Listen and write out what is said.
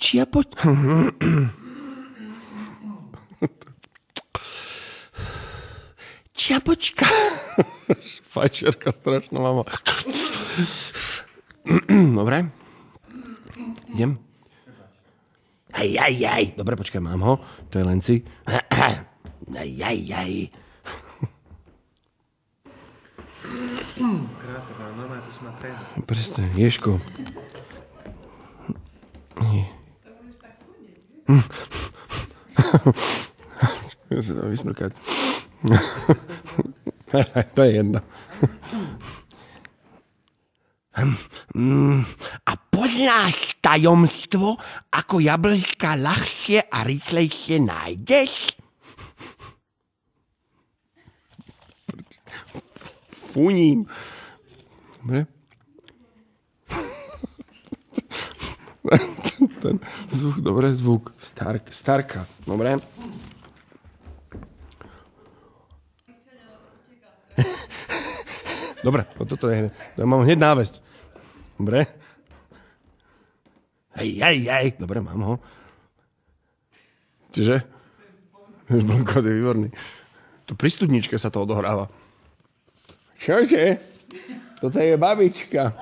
Čiapočka. Fajčerka strašná, mama. Dobre. Idem. Hej. Dobre, počkaj, mám ho. To je Lenci. Hej. Krásne, normálne sa má trénu. Presne, Ježko. Musím to vysmrkať. To je jedno. A poznáš tajomstvo, ako jablčka ľahšie a rýchlejšie nájdeš? Funím. Dobre. Ten zvuk, dobre, zvuk. Starka, dobre. Dobre, toto je hneď. Mám hneď návesť. Dobre. Hej. Dobre, mám ho. Čiže? Blnkot je výborný. Tu pri studničke sa to odohráva. Čože? Toto je babička.